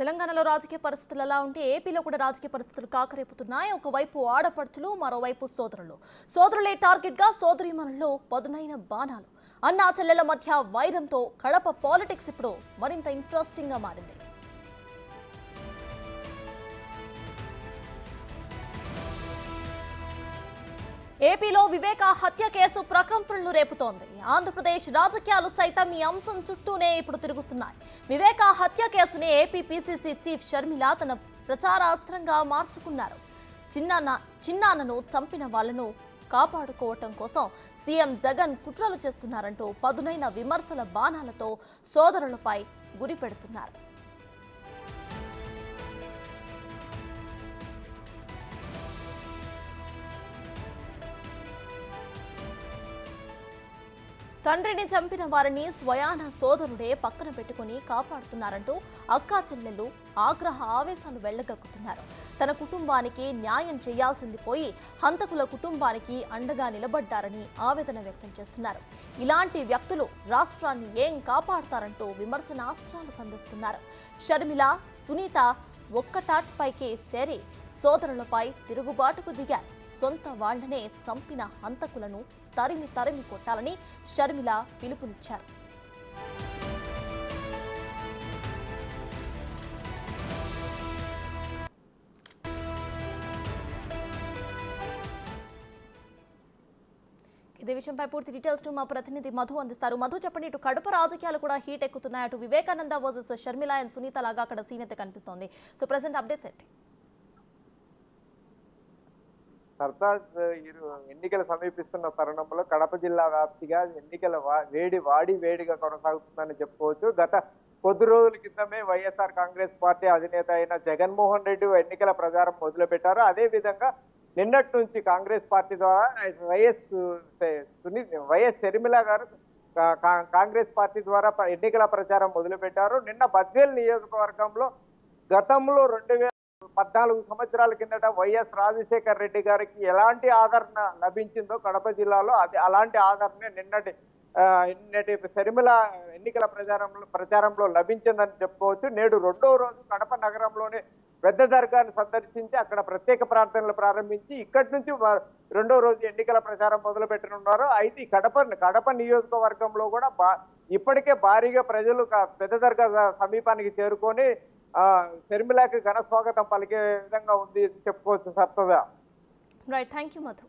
తెలంగాణలో రాజకీయ పరిస్థితులు ఎలా ఉంటే ఏపీలో కూడా రాజకీయ పరిస్థితులు కాకరేపుతున్నాయి. ఒకవైపు ఆడపడుచులు, మరోవైపు సోదరులే టార్గెట్ గా సోదరీమణుల్లో పదునైన బాణాలు. అన్నా చెల్లెల మధ్య వైరంతో కడప పాలిటిక్స్ ఇప్పుడు మరింత ఇంట్రెస్టింగ్ గా మారింది. ఏపీలో వివేక హత్య కేసు ప్రకంపనలు రేపుతోంది. ఆంధ్రప్రదేశ్ రాజకీయాలు సైతం ఈ అంశం చుట్టూనే ఇప్పుడు తిరుగుతున్నాయి. వివేక హత్య కేసుని ఏపీ పీసీసీ చీఫ్ షర్మిల తన ప్రచారాస్త్రంగా మార్చుకున్నారు. చిన్నాన్నను చంపిన వాళ్లను కాపాడుకోవటం కోసం సీఎం జగన్ కుట్రలు చేస్తున్నారంటూ పదునైన విమర్శల బాణాలతో సోదరులపై గురిపెడుతున్నారు. తండ్రిని చంపిన వారిని స్వయాన సోదరుడే పక్కన పెట్టుకుని కాపాడుతున్నారంటూ అక్కా చెల్లెలు ఆగ్రహ ఆవేశాలు వెళ్లగక్కుతున్నారు. తన కుటుంబానికి న్యాయం చేయాల్సింది పోయి హంతకుల కుటుంబానికి అండగా నిలబడ్డారని ఆవేదన వ్యక్తం చేస్తున్నారు. ఇలాంటి వ్యక్తులు రాష్ట్రాన్ని ఏం కాపాడతారంటూ విమర్శనాస్త్రాలు సంధిస్తున్నారు. షర్మిల, సునీత ఒక్కటాట్పైకి చేరి సోదరులపై తిరుగుబాటుకు దిగారు. సొంత వాళ్లనే చంపిన హంతకులను తరిమి కొట్టాలని షర్మిల పిలుపునిచ్చారు. ఇదే విషయంపై పూర్తి డీటెయిల్స్ మా ప్రతినిధి మధు అందిస్తారు. మధు, చెప్పండి, ఇటు కడప రాజకీయాలు కూడా హీట్ ఎక్కుతున్నాయి. అటు వివేకానంద వర్సెస్ షర్మిల అండ్ సునీత లాగా అక్కడ సీన్ అయితే కనిపిస్తోంది. సో ప్రెసెంట్ అప్డేట్స్ ఏంటి? సర్దార్ ఎన్నికలు సమీపిస్తున్న తరుణంలో కడప జిల్లా వ్యాప్తిగా ఎన్నికల వేడిగా కొనసాగుతుందని చెప్పుకోవచ్చు. గత కొద్ది రోజుల క్రితమే వైఎస్ఆర్ కాంగ్రెస్ పార్టీ అధినేత అయిన జగన్మోహన్ రెడ్డి ఎన్నికల ప్రచారం మొదలుపెట్టారు. అదే విధంగా నిన్నటి నుంచి కాంగ్రెస్ పార్టీ ద్వారా వైఎస్ షర్మిల గారు కాంగ్రెస్ పార్టీ ద్వారా ఎన్నికల ప్రచారం మొదలుపెట్టారు. నిన్న బద్వేల్ నియోజకవర్గంలో గతంలో 2014 సంవత్సరాల కిందట వైఎస్ రాజశేఖర రెడ్డి గారికి ఎలాంటి ఆదరణ లభించిందో కడప జిల్లాలో అలాంటి ఆదరణ నిన్నటి షర్మిల ఎన్నికల ప్రచారంలో లభించిందని చెప్పుకోవచ్చు. నేడు రెండో రోజు కడప నగరంలోనే పెద్ద దర్గాను సందర్శించి అక్కడ ప్రత్యేక ప్రార్థనలు ప్రారంభించి ఇక్కడి నుంచి రెండో రోజు ఎన్నికల ప్రచారం మొదలు పెట్టనున్నారు. అయితే కడప నియోజకవర్గంలో కూడా ఇప్పటికే భారీగా ప్రజలు పెద్ద దర్గా సమీపానికి చేరుకొని షర్మిలకి ఘన స్వాగతం పలికే విధంగా ఉంది చెప్పుకోవచ్చు. సర్తదా. Right, thank you Madhu.